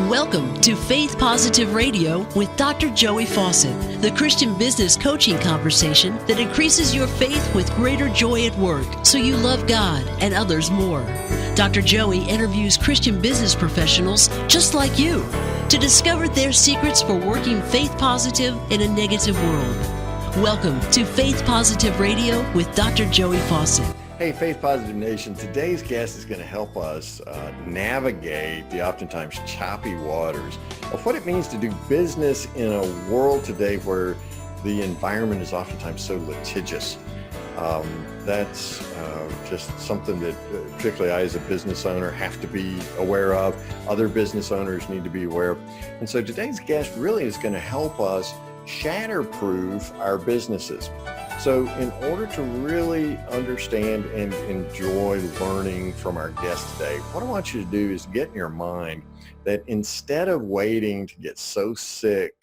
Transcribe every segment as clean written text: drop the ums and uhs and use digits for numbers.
Welcome to Faith Positive Radio with Dr. Joey Fawcett, the Christian business coaching conversation that increases your faith with greater joy at work so you love God and others more. Dr. Joey interviews Christian business professionals just like you to discover their secrets for working faith positive in a negative world. Welcome to Faith Positive Radio with Dr. Joey Fawcett. Hey, Faith Positive Nation. Today's guest is going to help us navigate the oftentimes choppy waters of what it means to do business in a world today where the environment is oftentimes so litigious. That's just something that particularly I as a business owner have to be aware of. Other business owners need to be aware of. And so today's guest really is going to help us shatterproof our businesses. So in order to really understand and enjoy learning from our guest today, what I want you to do is get in your mind that instead of waiting to get so sick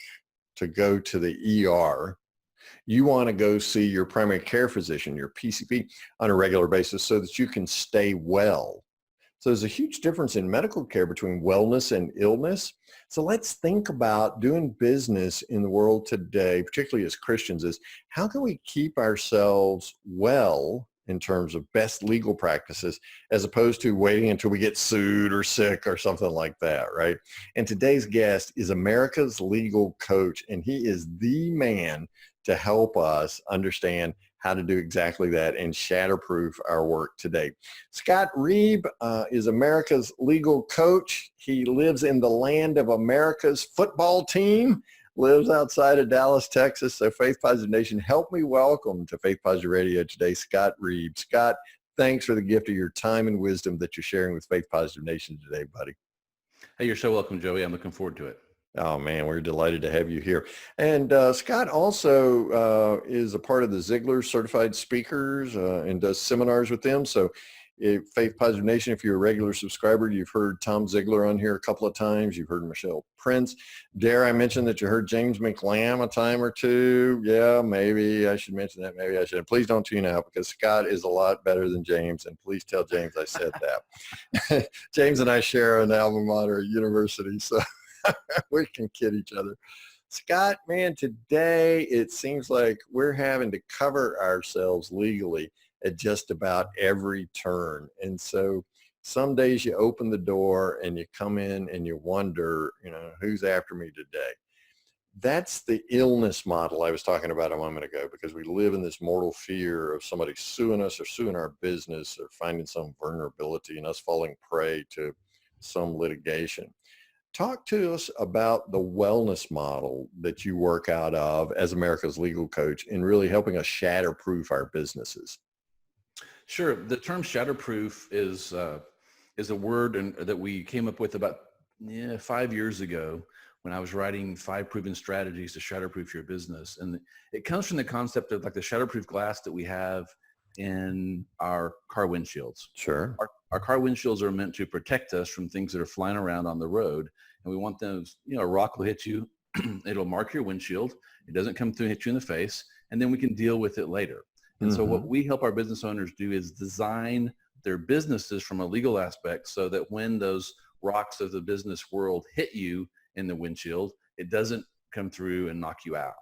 to go to the ER, you want to go see your primary care physician, your PCP, on a regular basis so that you can stay well. So there's a huge difference in medical care between wellness and illness. So let's think about doing business in the world today, particularly as Christians, is how can we keep ourselves well in terms of best legal practices as opposed to waiting until we get sued or sick or something like that, right? And today's guest is America's legal coach, and he is the man to help us understand how to do exactly that and shatterproof our work today. Scott Reib is America's legal coach. He lives in the land of America's football team, lives outside of Dallas, Texas. So Faith Positive Nation, help me welcome to Faith Positive Radio today, Scott Reib. Scott, thanks for the gift of your time and wisdom that you're sharing with Faith Positive Nation today, buddy. Hey, you're so welcome, Joey. I'm looking forward to it. Oh, man, we're delighted to have you here. And Scott also is a part of the Ziglar Certified Speakers and does seminars with them. So Faith Positive Nation, if you're a regular subscriber, you've heard Tom Ziglar on here a couple of times. You've heard Michelle Prince. Dare I mention that you heard James McLam a time or two? Yeah, maybe I should mention that. Maybe I should. Please don't tune out because Scott is a lot better than James. And please tell James I said that. James and I share an alma mater at university, so we can kid each other. Scott, man, today it seems like we're having to cover ourselves legally at just about every turn. And so some days you open the door and you come in and you wonder, who's after me today? That's the illness model I was talking about a moment ago, because we live in this mortal fear of somebody suing us or suing our business or finding some vulnerability and us falling prey to some litigation. Talk to us about the wellness model that you work out of as America's legal coach in really helping us shatterproof our businesses. Sure. The term shatterproof is a word that we came up with about 5 years ago when I was writing 5 proven strategies to shatterproof your business. And it comes from the concept of like the shatterproof glass that we have in our car windshields. Sure. Our car windshields are meant to protect us from things that are flying around on the road. And we want those, a rock will hit you, it'll mark your windshield. It doesn't come through and hit you in the face. And then we can deal with it later. And so what we help our business owners do is design their businesses from a legal aspect so that when those rocks of the business world hit you in the windshield, it doesn't come through and knock you out.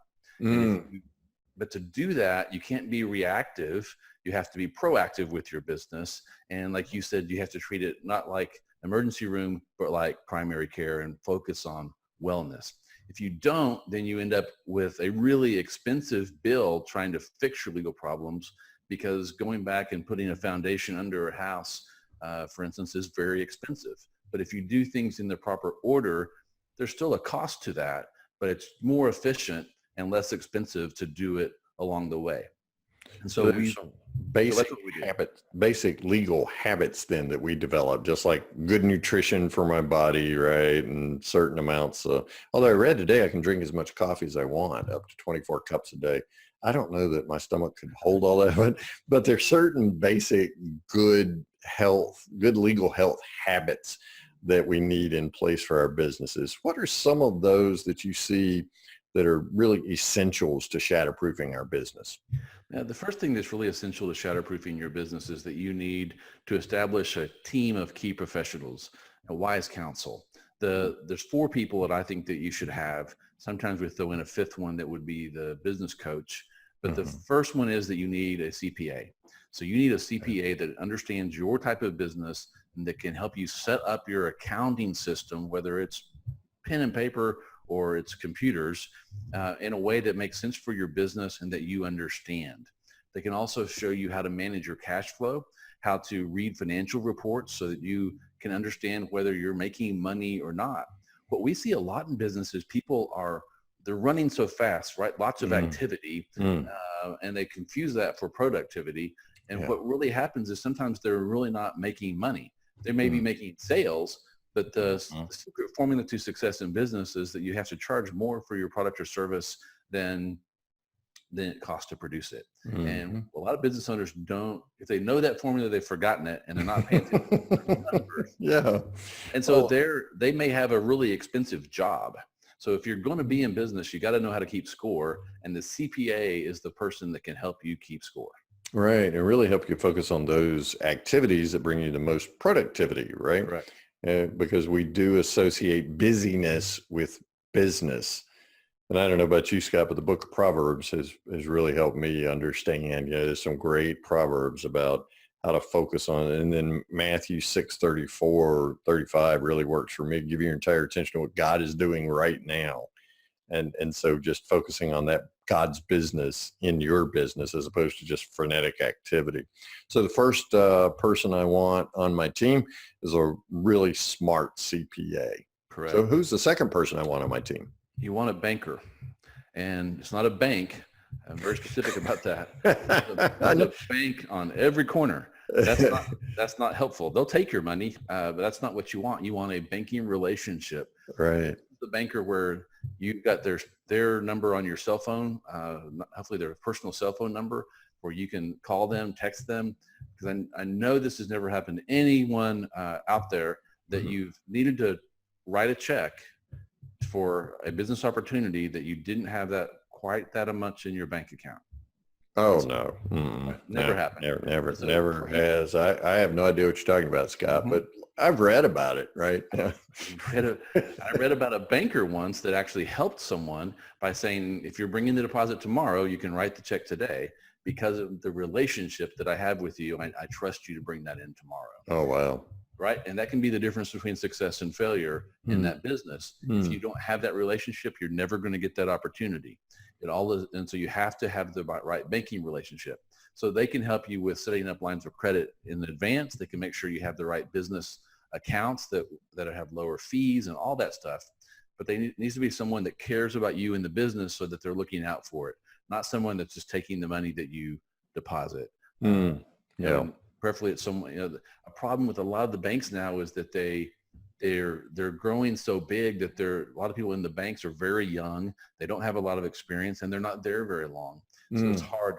But to do that, you can't be reactive. You have to be proactive with your business. And like you said, you have to treat it not like emergency room, but like primary care and focus on wellness. If you don't, then you end up with a really expensive bill trying to fix your legal problems, because going back and putting a foundation under a house, for instance, is very expensive. But if you do things in the proper order, there's still a cost to that, but it's more efficient and less expensive to do it along the way. And so basic legal habits then that we develop, just like good nutrition for my body, right? And certain amounts. Although I read today I can drink as much coffee as I want, up to 24 cups a day. I don't know that my stomach could hold all that, but there's certain basic good legal health habits that we need in place for our businesses. What are some of those that you see that are really essentials to shatterproofing our business? Now, the first thing that's really essential to shatterproofing your business is that you need to establish a team of key professionals, a wise counsel. There's 4 people that I think that you should have. Sometimes we throw in a 5th one that would be the business coach. But the first one is that you need a CPA. So you need a CPA that understands your type of business and that can help you set up your accounting system, whether it's pen and paper or it's computers, in a way that makes sense for your business and that you understand. They can also show you how to manage your cash flow, how to read financial reports so that you can understand whether you're making money or not. What we see a lot in business is they're running so fast, right? Lots of activity, and they confuse that for productivity. And what really happens is sometimes they're really not making money. They may be making sales, but the secret formula to success in business is that you have to charge more for your product or service than it costs to produce it. And a lot of business owners don't, if they know that formula, they've forgotten it and they're not paying attention to the numbers. Yeah. And so they may have a really expensive job. So if you're going to be in business, you got to know how to keep score. And the CPA is the person that can help you keep score. Right. And really help you focus on those activities that bring you the most productivity, right? Right. Because we do associate busyness with business. And I don't know about you, Scott, but the book of Proverbs has really helped me understand. There's some great Proverbs about how to focus on it. And then Matthew 6:34, 35 really works for me. Give your entire attention to what God is doing right now. And so just focusing on that God's business in your business as opposed to just frenetic activity. So the first person I want on my team is a really smart CPA. Correct. So who's the second person I want on my team? You want a banker, and it's not a bank. I'm very specific about that. There's a bank on every corner. That's not helpful. They'll take your money, but that's not what you want. You want a banking relationship. Right. The banker where you've got their number on your cell phone, hopefully their personal cell phone number, where you can call them, text them. Because I know this has never happened to anyone out there that you've needed to write a check for a business opportunity that you didn't have quite that much in your bank account. Oh, no. Never happened. Never has. I have no idea what you're talking about, Scott, but I've read about it, right? I read about a banker once that actually helped someone by saying, if you're bringing the deposit tomorrow, you can write the check today because of the relationship that I have with you. I trust you to bring that in tomorrow. Oh, wow. Right. And that can be the difference between success and failure in that business. If you don't have that relationship, you're never going to get that opportunity. And so you have to have the right banking relationship. So they can help you with setting up lines of credit in advance. They can make sure you have the right business accounts that have lower fees and all that stuff. But needs to be someone that cares about you in the business so that they're looking out for it, not someone that's just taking the money that you deposit. Preferably it's someone, a problem with a lot of the banks now is that they're growing so big that a lot of people in the banks are very young. They don't have a lot of experience and they're not there very long. So it's hard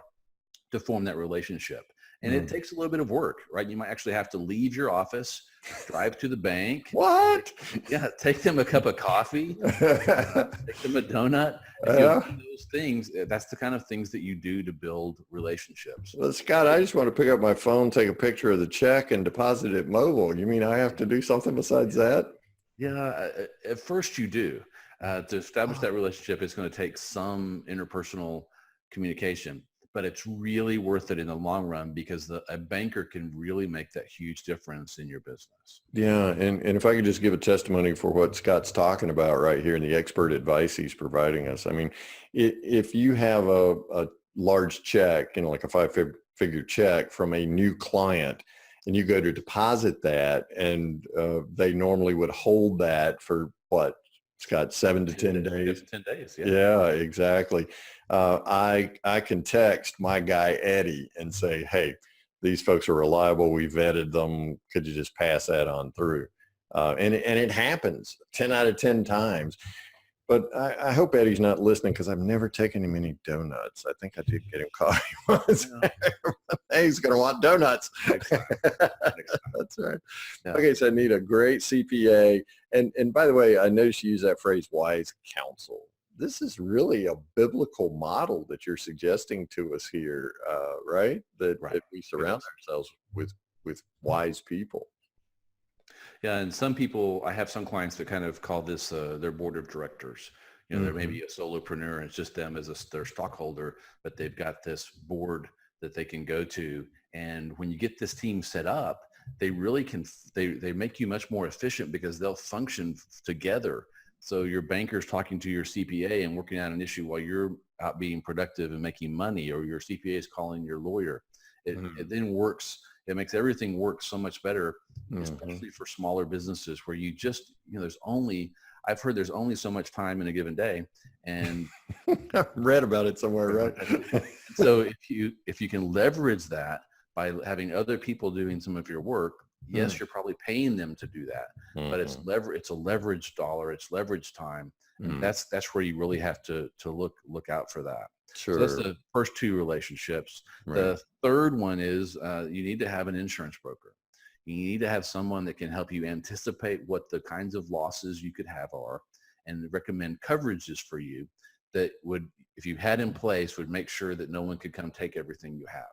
to form that relationship. And it takes a little bit of work, right? You might actually have to leave your office, drive to the bank. What? Take them a cup of coffee, take them a donut. If you do those things, that's the kind of things that you do to build relationships. Well, Scott, I just want to pick up my phone, take a picture of the check and deposit it mobile. You mean I have to do something besides that? Yeah, at first you do. To establish that relationship, it's going to take some interpersonal communication. But it's really worth it in the long run because a banker can really make that huge difference in your business. Yeah. And if I could just give a testimony for what Scott's talking about right here and the expert advice he's providing us. I mean, if you have a large check, like a 5-figure check from a new client and you go to deposit that and they normally would hold that for what? Scott, 7 to 10 days. 10 days. Yeah, exactly. I can text my guy, Eddie, and say, hey, these folks are reliable. We vetted them. Could you just pass that on through? And it happens 10 out of 10 times. But I hope Eddie's not listening because I've never taken him any donuts. I think I did get him coffee once. Hey, he's going to want donuts. Next time. That's right. Yeah. Okay, so I need a great CPA. And by the way, I noticed you use that phrase, wise counsel. This is really a biblical model that you're suggesting to us here, right? That we surround ourselves with wise people. Yeah, and some people, I have some clients that kind of call this their board of directors. There may be a solopreneur and it's just them as their stockholder, but they've got this board that they can go to. And when you get this team set up, they really can, they make you much more efficient because they'll function together. So your banker's talking to your CPA and working out an issue while you're out being productive and making money, or your CPA is calling your lawyer. It then works. It makes everything work so much better, especially for smaller businesses where you just, I've heard there's only so much time in a given day. And I've read about it somewhere, right? So if you can leverage that by having other people doing some of your work, yes, you're probably paying them to do that, but it's a leverage dollar, it's leverage time. And that's where you really have to look out for that. Sure. So that's the first two relationships. Right. The third one is you need to have an insurance broker. You need to have someone that can help you anticipate what the kinds of losses you could have are and recommend coverages for you that would, if you had in place, would make sure that no one could come take everything you have.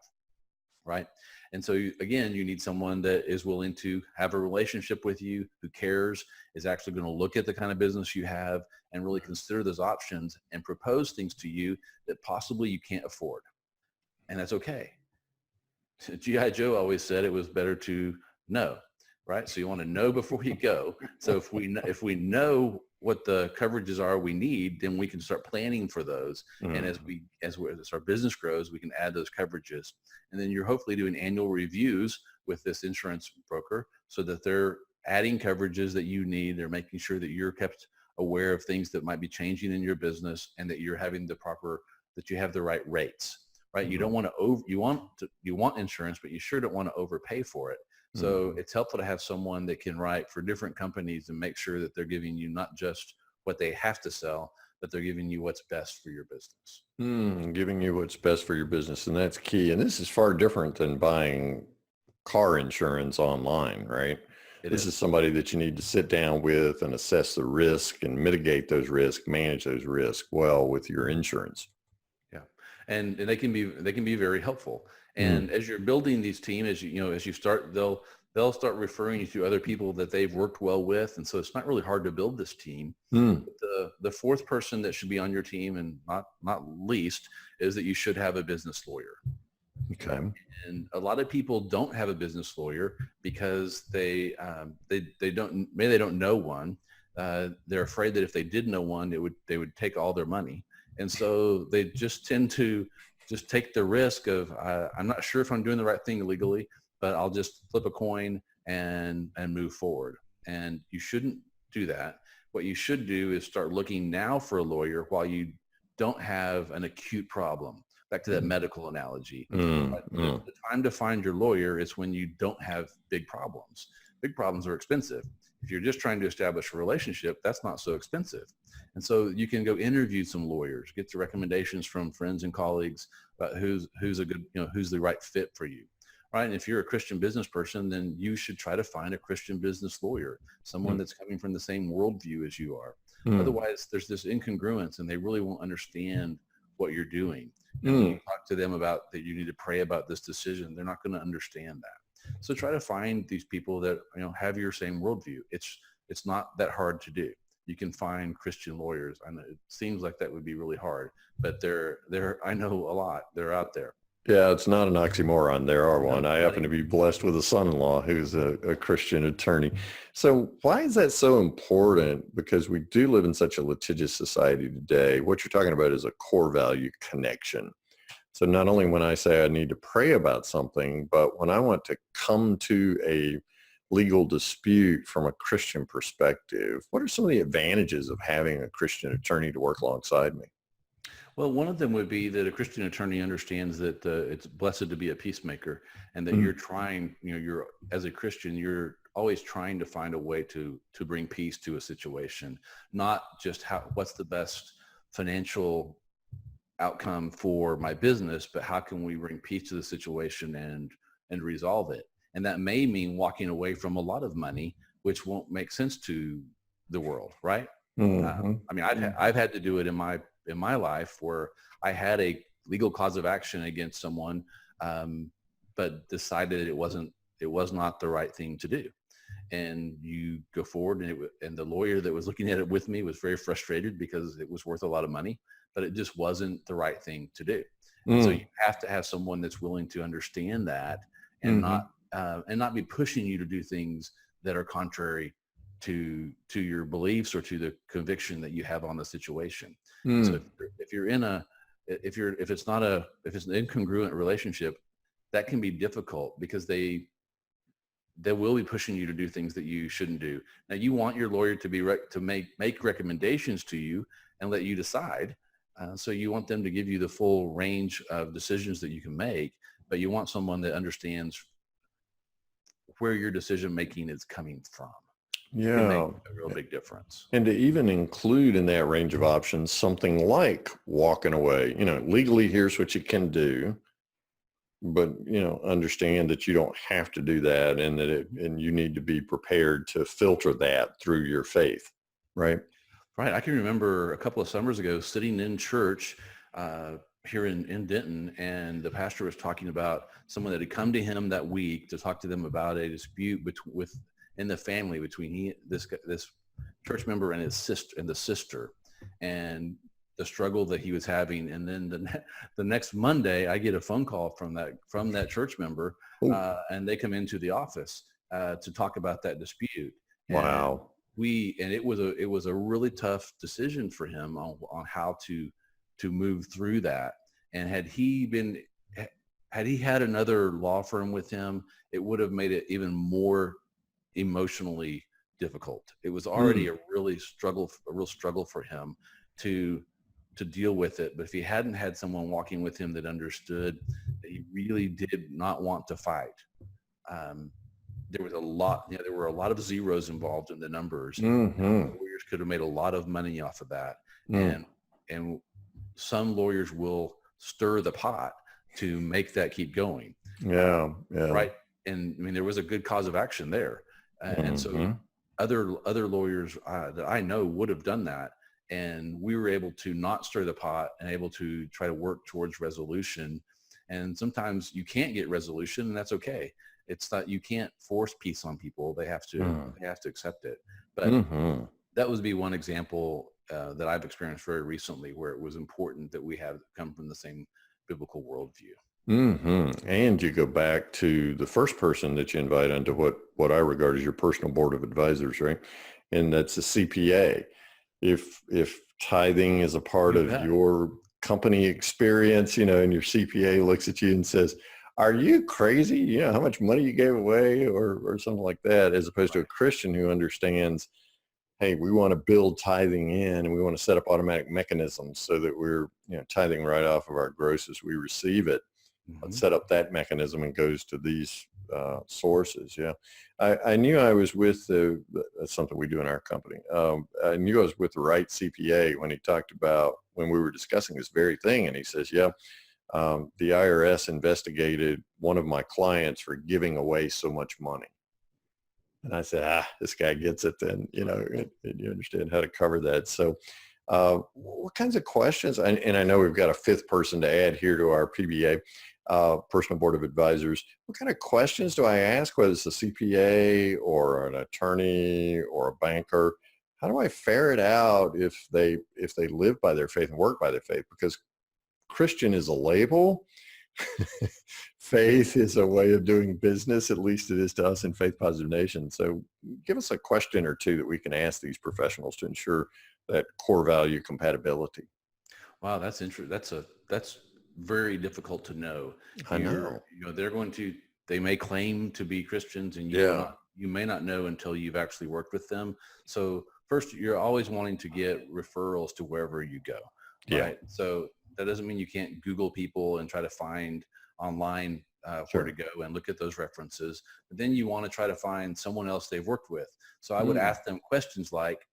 Right. And so again, you need someone that is willing to have a relationship with you, who cares, is actually going to look at the kind of business you have and really consider those options and propose things to you that possibly you can't afford. And that's okay. G.I. Joe always said it was better to know, right? So you want to know before you go. So if we know what the coverages are we need, then we can start planning for those. And as our business grows, we can add those coverages. And then you're hopefully doing annual reviews with this insurance broker so that they're adding coverages that you need. They're making sure that you're kept aware of things that might be changing in your business and that you're having that you have the right rates, right? You don't want to you want insurance, but you sure don't want to overpay for it. So it's helpful to have someone that can write for different companies and make sure that they're giving you not just what they have to sell, but they're giving you what's best for your business. Giving you what's best for your business. And that's key. And this is far different than buying car insurance online, right? This is somebody that you need to sit down with and assess the risk and mitigate those risks, manage those risks well with your insurance. Yeah. And they can be very helpful. And as you're building these teams, as you start, they'll start referring you to other people that they've worked well with. And so it's not really hard to build this team. The fourth person that should be on your team, and not least, is that you should have a business lawyer. Okay. And a lot of people don't have a business lawyer because they don't know one. They're afraid that if they did know one, they would take all their money. And so they just tend to just take the risk of, I'm not sure if I'm doing the right thing legally, but I'll just flip a coin and move forward. And you shouldn't do that. What you should do is start looking now for a lawyer while you don't have an acute problem. Back to that medical analogy. The time to find your lawyer is when you don't have big problems. Big problems are expensive. If you're just trying to establish a relationship, that's not so expensive. And so you can go interview some lawyers, get the recommendations from friends and colleagues about who's a good, who's the right fit for you. Right. And if you're a Christian business person, then you should try to find a Christian business lawyer, someone that's coming from the same worldview as you are. Otherwise, there's this incongruence and they really won't understand what you're doing. And when you talk to them about that you need to pray about this decision, they're not going to understand that. So try to find these people that have your same worldview. It's not that hard to do. You can find Christian lawyers. I know it seems like that would be really hard, but I know a lot. They're out there. Yeah, it's not an oxymoron. There are one. I happen to be blessed with a son-in-law who's a Christian attorney. So why is that so important? Because we do live in such a litigious society today. What you're talking about is a core value connection. So not only when I say I need to pray about something, but when I want to come to a legal dispute from a Christian perspective, what are some of the advantages of having a Christian attorney to work alongside me? Well, one of them would be that a Christian attorney understands that it's blessed to be a peacemaker, and that you're trying, you're as a Christian, you're always trying to find a way to bring peace to a situation, not just what's the best financial outcome for my business, but how can we bring peace to the situation and resolve it? And that may mean walking away from a lot of money, which won't make sense to the world, right? I've had to do it in my life where I had a legal cause of action against someone, but decided it was not the right thing to do. and you go forward, and the lawyer that was looking at it with me was very frustrated because it was worth a lot of money, but it just wasn't the right thing to do. And so you have to have someone that's willing to understand that and not be pushing you to do things that are contrary to your beliefs or to the conviction that you have on the situation. So if it's an incongruent relationship, that can be difficult because they will be pushing you to do things that you shouldn't do. Now, you want your lawyer to make recommendations to you and let you decide. So you want them to give you the full range of decisions that you can make, but you want someone that understands where your decision making is coming from. Yeah. It makes a real big difference. And to even include in that range of options something like walking away, legally here's what you can do, but understand that you don't have to do that, and and you need to be prepared to filter that through your faith, right? Right. I can remember a couple of summers ago sitting in church here in Denton, and the pastor was talking about someone that had come to him that week to talk to them about a dispute in the family between this church member and his sister, and the struggle that he was having. And then the next Monday, I get a phone call from that church member, and they come into the office to talk about that dispute. Wow. And it was a really tough decision for him on how to move through that. And had he had another law firm with him, it would have made it even more emotionally difficult. It was already a real struggle for him to deal with it. But if he hadn't had someone walking with him that understood that he really did not want to fight, there were a lot of zeros involved in the numbers. Lawyers could have made a lot of money off of that. And some lawyers will stir the pot to make that keep going. Yeah. Right. And I mean, there was a good cause of action there. And so other lawyers that I know would have done that. And we were able to not stir the pot and able to try to work towards resolution. And sometimes you can't get resolution, and that's okay. It's not, you can't force peace on people. They have to accept it. But that would be one example that I've experienced very recently, where it was important that we have come from the same biblical worldview. And you go back to the first person that you invite onto what I regard as your personal board of advisors, right? And that's a CPA. If tithing is a part of your company experience, and your CPA looks at you and says, "Are you crazy? How how much money you gave away," or something like that, as opposed to a Christian who understands, hey, we want to build tithing in, and we want to set up automatic mechanisms so that we're tithing right off of our gross as we receive it. Let's set up that mechanism and goes to these sources. Yeah, I knew I was with that's something we do in our company. I knew I was with the right CPA when we were discussing this very thing, and he says, "Yeah, the IRS investigated one of my clients for giving away so much money." And I said, this guy gets it then, and you understand how to cover that. So what kinds of questions, and I know we've got a fifth person to add here to our PBA, personal board of advisors. What kind of questions do I ask, whether it's a CPA or an attorney or a banker? How do I ferret out if they live by their faith and work by their faith? Because Christian is a label. Faith is a way of doing business, at least it is to us in Faith Positive Nation. So give us a question or two that we can ask these professionals to ensure that core value compatibility. Wow, that's interesting. That's very difficult to know. I know. They may claim to be Christians, and you may not know until you've actually worked with them. So first, you're always wanting to get referrals to wherever you go. Right? Yeah. So that doesn't mean you can't Google people and try to find online where to go and look at those references. But then you want to try to find someone else they've worked with. So I would ask them questions like,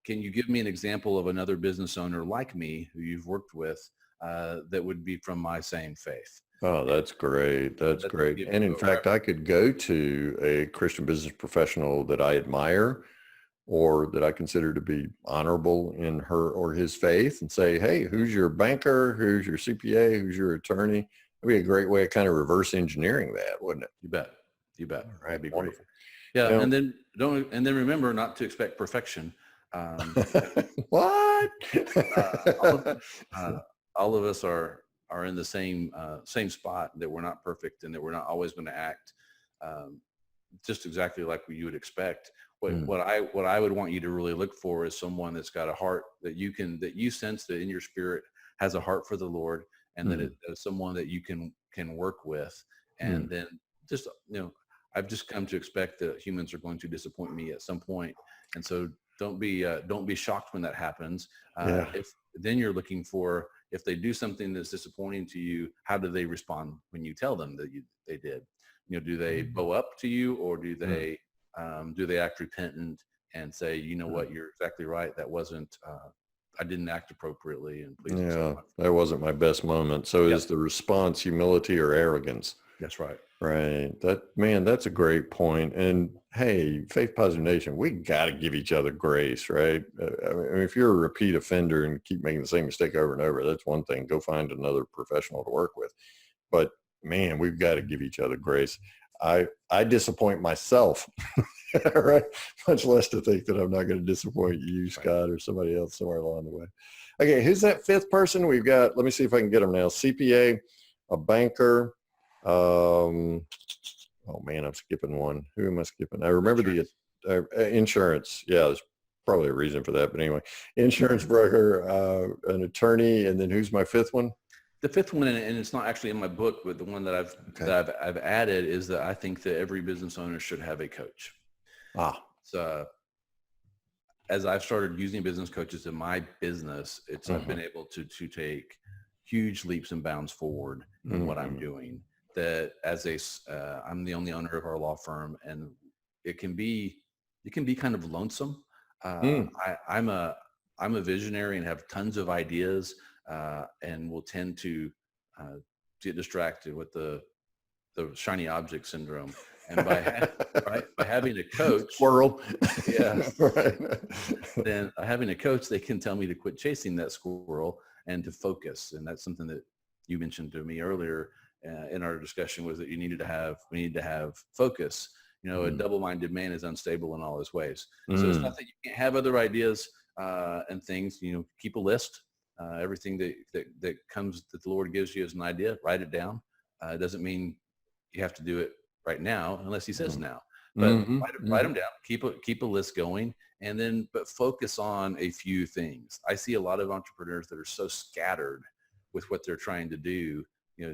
can you give me an example of another business owner like me who you've worked with that would be from my same faith? Oh, that's great. That's great. And in fact, I could go to a Christian business professional that I admire or that I consider to be honorable in her or his faith and say, hey, who's your banker? Who's your CPA? Who's your attorney? That'd be a great way of kind of reverse engineering that, wouldn't it? You bet. All right, that'd be wonderful. Yeah. You And then remember not to expect perfection. Um, What? all of, all of us are in the same spot, that we're not perfect and that we're not always going to act um, just exactly like you would expect. Mm, What I would want you to really look for is someone that's got a heart that you sense that in your spirit has a heart for the Lord, and that mm, it is someone that you can work with. mm. And then just, I've just come to expect that humans are going to disappoint me at some point, and so don't be shocked when that happens. Yeah. If then you're looking for, if they do something that's disappointing to you, how do they respond when you tell them that they did? Do they bow up to you, or do Mm, they act repentant and say, you know mm. what, you're exactly right. That wasn't, I didn't act appropriately, and please accept Yeah, my. that wasn't my best moment. So Yep, is the response humility or arrogance? that's right. Right. That's a great point. And hey, Faith Positive Nation, we got to give each other grace, right? I mean, if you're a repeat offender and keep making the same mistake over and over, that's one thing. Go find another professional to work with. But man, we've got to give each other grace. I disappoint myself, right? Much less to think that I'm not going to disappoint you, Scott, or somebody else somewhere along the way. Okay, who's that fifth person? We've got, let me see if I can get them now. CPA, a banker. Oh man, I'm skipping one. Who am I skipping? I remember Insurance. the insurance. Yeah, there's probably a reason for that. But anyway, insurance broker, an attorney, and then who's my fifth one? The fifth one, and it's not actually in my book, but the one that I've added is that I think that every business owner should have a coach. Ah, So as I've started using business coaches in my business, I've been able to take huge leaps and bounds forward in what I'm doing. That I'm the only owner of our law firm, and it can be kind of lonesome. mm. I'm a visionary and have tons of ideas, and will tend to get distracted with the shiny object syndrome. And by having a coach, Squirrel. yeah, Right. then having a coach, they can tell me to quit chasing that squirrel and to focus. And that's something that you mentioned to me earlier in our discussion, was that we need to have focus. A double-minded man is unstable in all his ways. So it's not that you can't have other ideas and things. Keep a list. Everything that comes, that the Lord gives you as an idea, write it down. It doesn't mean you have to do it right now unless he says now. But write them down. Keep a list going, and then but focus on a few things. I see a lot of entrepreneurs that are so scattered with what they're trying to do,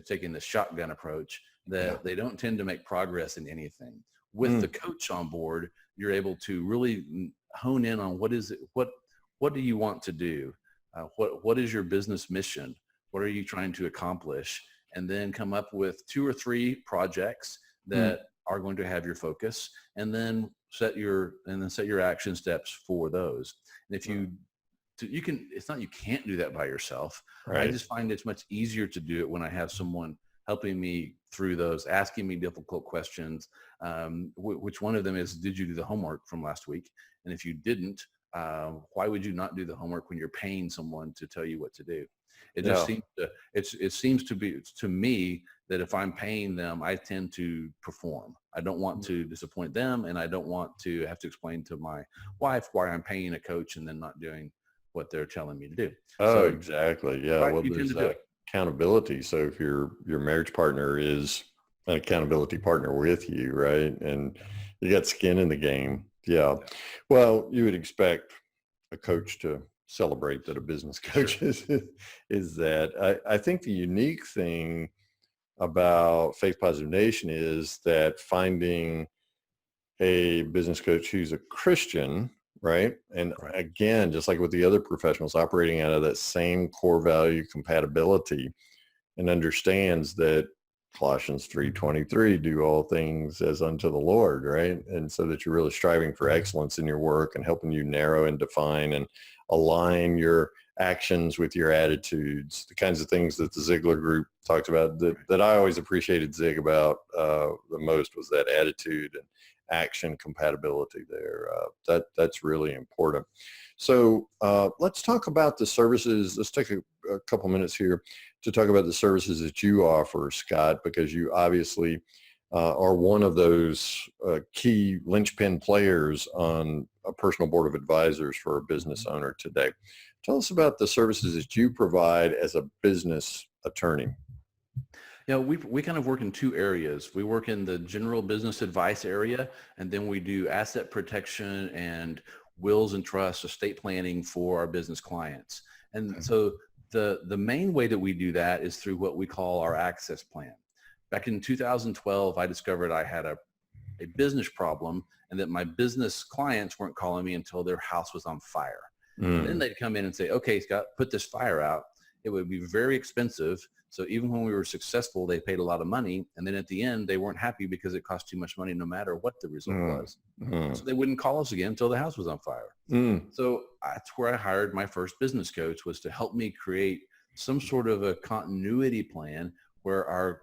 taking the shotgun approach, that they don't tend to make progress in anything. With the coach on board, you're able to really hone in on what do you want to do? What is your business mission? What are you trying to accomplish? And then come up with 2 or 3 projects that are going to have your focus, and then set your action steps for those. And if you can, it's not, you can't do that by yourself. Right. I just find it's much easier to do it when I have someone helping me through those, asking me difficult questions. Which one of them is, did you do the homework from last week? And if you didn't, why would you not do the homework when you're paying someone to tell you what to do? It just seems to be to me that if I'm paying them, I tend to perform. I don't want to disappoint them, and I don't want to have to explain to my wife why I'm paying a coach and then not doing what they're telling me to do. Oh, So exactly. Yeah. right, Well, you tend there's to do it. accountability. So if your marriage partner is an accountability partner with you, right, and you got skin in the game, yeah. Well, you would expect a coach to celebrate that a business coach is that. I think the unique thing about Faith Positive Nation is that finding a business coach who's a Christian, right? And Right. again, just like with the other professionals, operating out of that same core value compatibility, and understands that Colossians 3:23, do all things as unto the Lord, right? And so that you're really striving for excellence in your work and helping you narrow and define and align your actions with your attitudes, the kinds of things that the Ziglar group talks about that I always appreciated Zig about the most, was that attitude and action compatibility there. That's really important. So let's talk about the services. Let's take a couple minutes here to talk about the services that you offer, Scott, because you obviously are one of those key linchpin players on a personal board of advisors for a business owner today. Tell us about the services that you provide as a business attorney. Yeah, we kind of work in two areas. We work in the general business advice area, and then we do asset protection and wills and trusts, estate planning for our business clients. And so the main way that we do that is through what we call our access plan. Back in 2012, I discovered I had a business problem and that my business clients weren't calling me until their house was on fire. And then they'd come in and say, okay, Scott, put this fire out. It would be very expensive. So even when we were successful, they paid a lot of money. And then at the end, they weren't happy because it cost too much money no matter what the result was. So they wouldn't call us again until the house was on fire. So that's where I hired my first business coach, was to help me create some sort of a continuity plan where our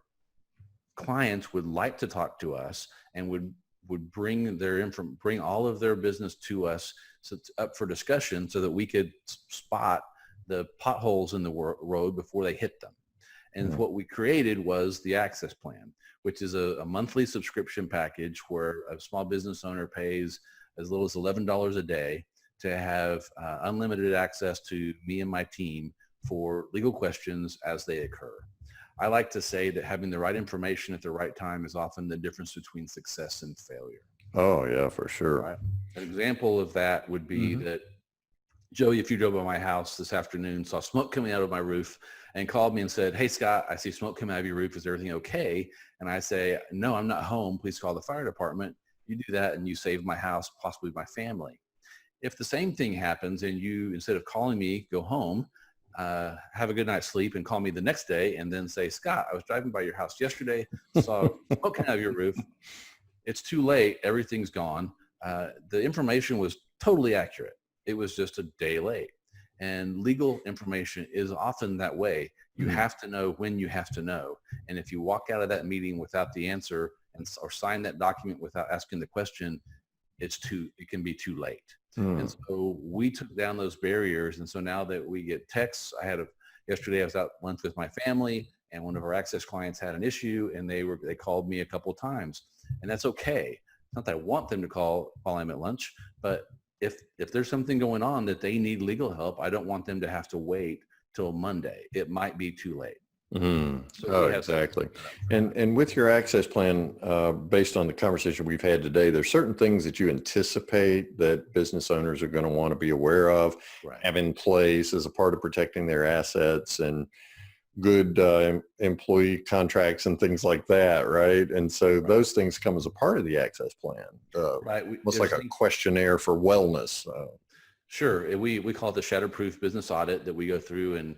clients would like to talk to us and would bring all of their business to us, so it's up for discussion, so that we could spot the potholes in the road before they hit them. And what we created was the access plan, which is a monthly subscription package where a small business owner pays as little as $11 a day to have unlimited access to me and my team for legal questions as they occur. I like to say that having the right information at the right time is often the difference between success and failure. Oh, yeah, for sure. Right? An example of that would be that, Joey, if you drove by my house this afternoon, saw smoke coming out of my roof and called me and said, hey, Scott, I see smoke coming out of your roof. Is everything okay? And I say, no, I'm not home. Please call the fire department. You do that and you save my house, possibly my family. If the same thing happens and you, instead of calling me, go home, have a good night's sleep and call me the next day and then say, Scott, I was driving by your house yesterday, saw smoke coming out of your roof. It's too late. Everything's gone. The information was totally accurate. It was just a day late. And legal information is often that way. You have to know when you have to know. And if you walk out of that meeting without the answer or sign that document without asking the question, it can be too late. And so we took down those barriers. And so now that we get texts, yesterday I was out lunch with my family and one of our access clients had an issue and they called me a couple of times, and that's okay. Not that I want them to call while I'm at lunch, but if there's something going on that they need legal help, I don't want them to have to wait till Monday. It might be too late. So exactly. And with your access plan, based on the conversation we've had today, there's certain things that you anticipate that business owners are going to want to be aware of, have in place as a part of protecting their assets and good employee contracts and things like that, right? And so those things come as a part of the access plan, almost like a questionnaire for wellness. Sure. We call it the Shatterproof business audit that we go through, and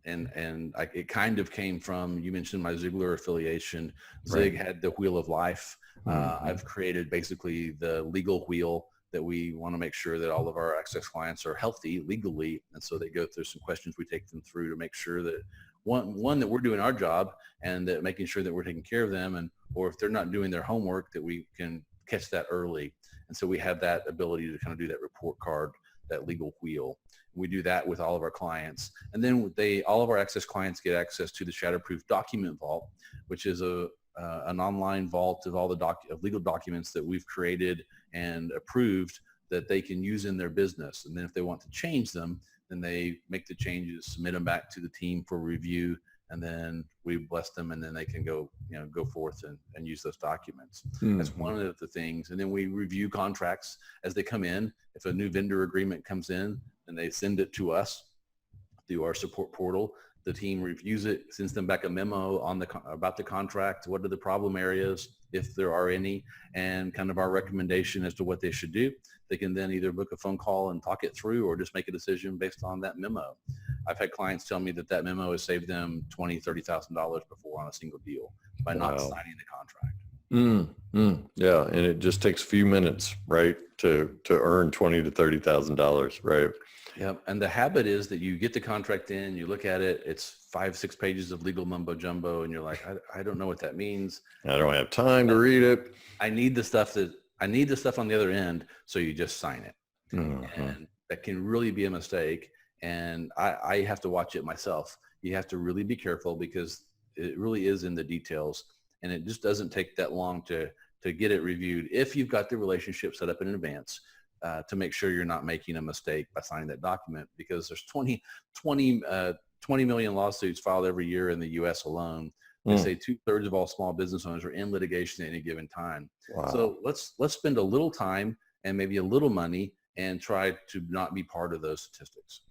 it kind of came from, you mentioned my Ziglar affiliation. Zig had the wheel of life. I've created basically the legal wheel that we want to make sure that all of our access clients are healthy legally. And so they go through some questions we take them through to make sure that one that we're doing our job and that making sure that we're taking care of them, or if they're not doing their homework, that we can catch that early. And so we have that ability to kind of do that report card, that legal wheel. We do that with all of our clients. And then all of our access clients get access to the Shatterproof document vault, which is an online vault of all the legal documents that we've created and approved that they can use in their business. And then if they want to change them, then they make the changes, submit them back to the team for review, and then we bless them, and then they can go forth and use those documents. That's one of the things. And then we review contracts as they come in. If a new vendor agreement comes in, then they send it to us through our support portal. The team reviews it, sends them back a memo about the contract, what are the problem areas, if there are any, and kind of our recommendation as to what they should do. They can then either book a phone call and talk it through, or just make a decision based on that memo. I've had clients tell me that memo has saved them $20,000, $30,000 before on a single deal by not signing the contract. Yeah, and it just takes a few minutes, right, to earn $20,000 to $30,000, right? Yep. And the habit is that you get the contract in, you look at it, it's 5-6 pages of legal mumbo jumbo, and you're like, I don't know what that means. I don't have time to read it. I need the stuff on the other end, so you just sign it. And that can really be a mistake. And I have to watch it myself. You have to really be careful because it really is in the details. and it just doesn't take that long to get it reviewed if you've got the relationship set up in advance, to make sure you're not making a mistake by signing that document, because there's 20 million lawsuits filed every year in the U.S. alone. They say 2/3 of all small business owners are in litigation at any given time. Wow. So let's spend a little time and maybe a little money and try to not be part of those statistics.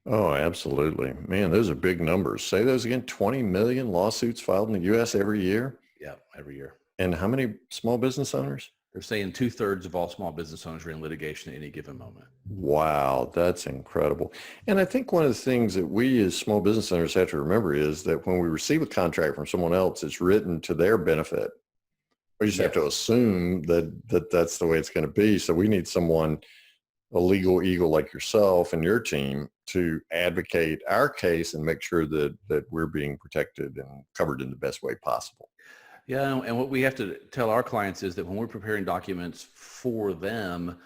Oh, absolutely. Man, those are big numbers. Say those again. 20 million lawsuits filed in the U.S. every year. Yeah, every year. And how many small business owners? They're saying 2/3 of all small business owners are in litigation at any given moment. Wow, that's incredible. And I think one of the things that we as small business owners have to remember is that when we receive a contract from someone else, it's written to their benefit. We just have to assume that that's the way it's going to be. So we need someone, a legal eagle like yourself and your team, to advocate our case and make sure that we're being protected and covered in the best way possible. Yeah, and what we have to tell our clients is that when we're preparing documents for them,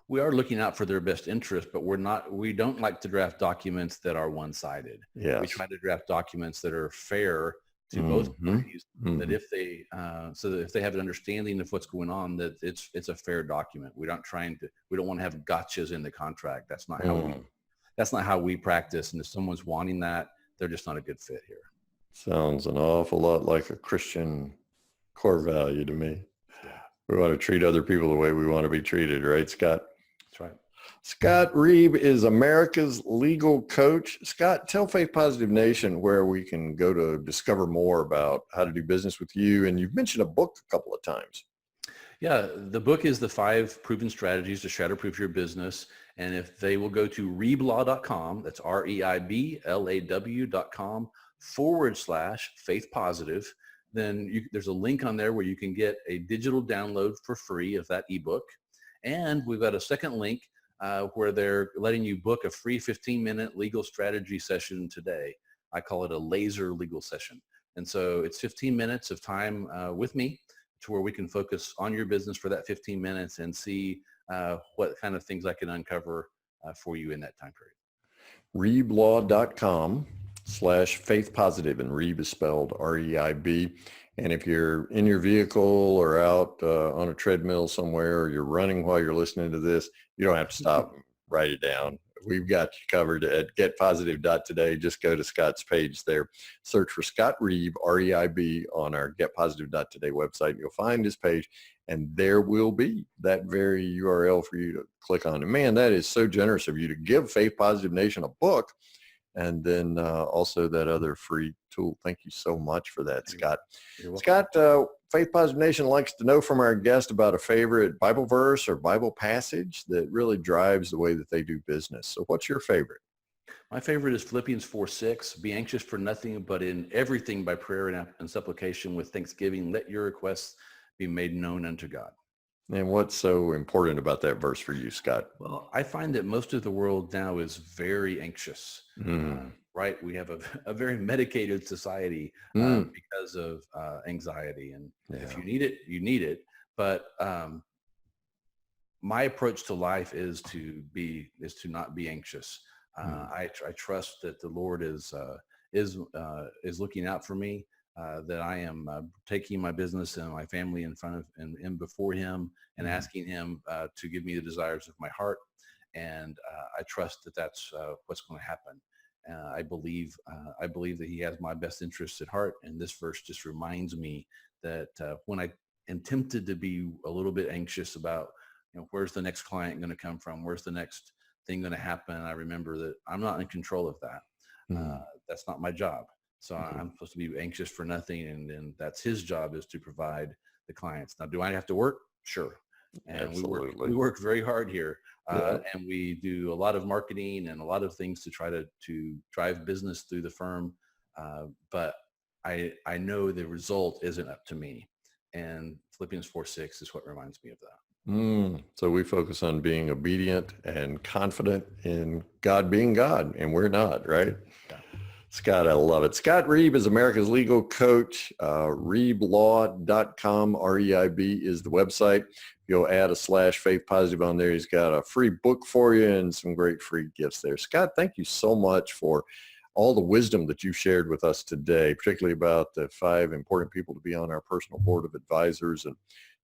we are looking out for their best interest, but we don't like to draft documents that are one-sided. Yes. We try to draft documents that are fair to both parties, that if they have an understanding of what's going on, that it's a fair document. We don't want to have gotchas in the contract. That's not how we practice. And if someone's wanting that, they're just not a good fit here. Sounds an awful lot like a Christian core value to me. Yeah. We want to treat other people the way we want to be treated, right, Scott? That's right. Scott Reib is America's legal coach. Scott, tell Faith Positive Nation where we can go to discover more about how to do business with you. And you've mentioned a book a couple of times. Yeah, the book is the 5 proven strategies to shatterproof your business. And if they will go to reiblaw.com, that's REIBLAW.com/faith positive, then there's a link on there where you can get a digital download for free of that ebook. And we've got a second link where they're letting you book a free 15-minute legal strategy session today. I call it a laser legal session. And so it's 15 minutes of time with me to where we can focus on your business for that 15 minutes and see what kind of things I can uncover for you in that time period. reiblaw.com/faith positive, and Reib is spelled REIB. And if you're in your vehicle or out on a treadmill somewhere, or you're running while you're listening to this, you don't have to stop and write it down. We've got you covered at getpositive.today. Just go to Scott's page there. Search for Scott Reib, REIB, on our getpositive.today website. You'll find his page, and there will be that very URL for you to click on. And man, that is so generous of you to give Faith Positive Nation a book, and then also that other free tool. Thank you so much for that, Scott. Scott, Faith Positive Nation likes to know from our guest about a favorite Bible verse or Bible passage that really drives the way that they do business. So what's your favorite? My favorite is Philippians 4:6. Be anxious for nothing, but in everything by prayer and supplication with thanksgiving, let your requests be made known unto God. And what's so important about that verse for you, Scott? Well, I find that most of the world now is very anxious, right? We have a very medicated society because of anxiety. And if you need it, you need it. But my approach to life is to not be anxious. I trust that the Lord is looking out for me. That I am taking my business and my family in front of and before him, and asking him to give me the desires of my heart. And I trust that that's what's going to happen. I believe that he has my best interests at heart. And this verse just reminds me that when I am tempted to be a little bit anxious about, where's the next client going to come from? Where's the next thing going to happen? I remember that I'm not in control of that. That's not my job. So I'm supposed to be anxious for nothing, and that's his job, is to provide the clients. Now, do I have to work? Sure. And we work very hard here, and we do a lot of marketing and a lot of things to try to drive business through the firm. But I know the result isn't up to me, and Philippians 4:6 is what reminds me of that. So we focus on being obedient and confident in God being God, and we're not, right? Yeah. Scott, I love it. Scott Reib is America's legal coach. reiblaw.com, REIB is the website. You'll add a /faith positive on there. He's got a free book for you and some great free gifts there. Scott, thank you so much for all the wisdom that you've shared with us today, particularly about the 5 important people to be on our personal board of advisors and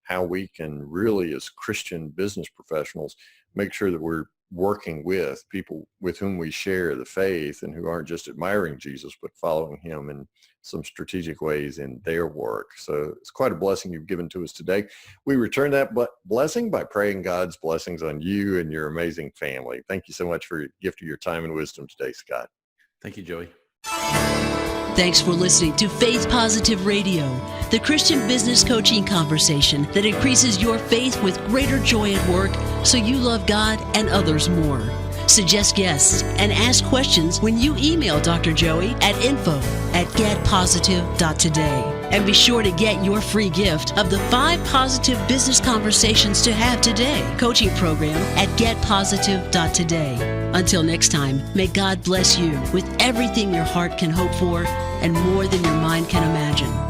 how we can really, as Christian business professionals, make sure that we're working with people with whom we share the faith and who aren't just admiring Jesus, but following him in some strategic ways in their work. So it's quite a blessing you've given to us today. We return that blessing by praying God's blessings on you and your amazing family. Thank you so much for your gift of your time and wisdom today, Scott. Thank you, Joey. Thanks for listening to Faith Positive Radio, the Christian business coaching conversation that increases your faith with greater joy at work so you love God and others more. Suggest guests and ask questions when you email Dr. Joey at info@getpositive.today. And be sure to get your free gift of the 5 positive business conversations to have today coaching program at getpositive.today. Until next time, may God bless you with everything your heart can hope for and more than your mind can imagine.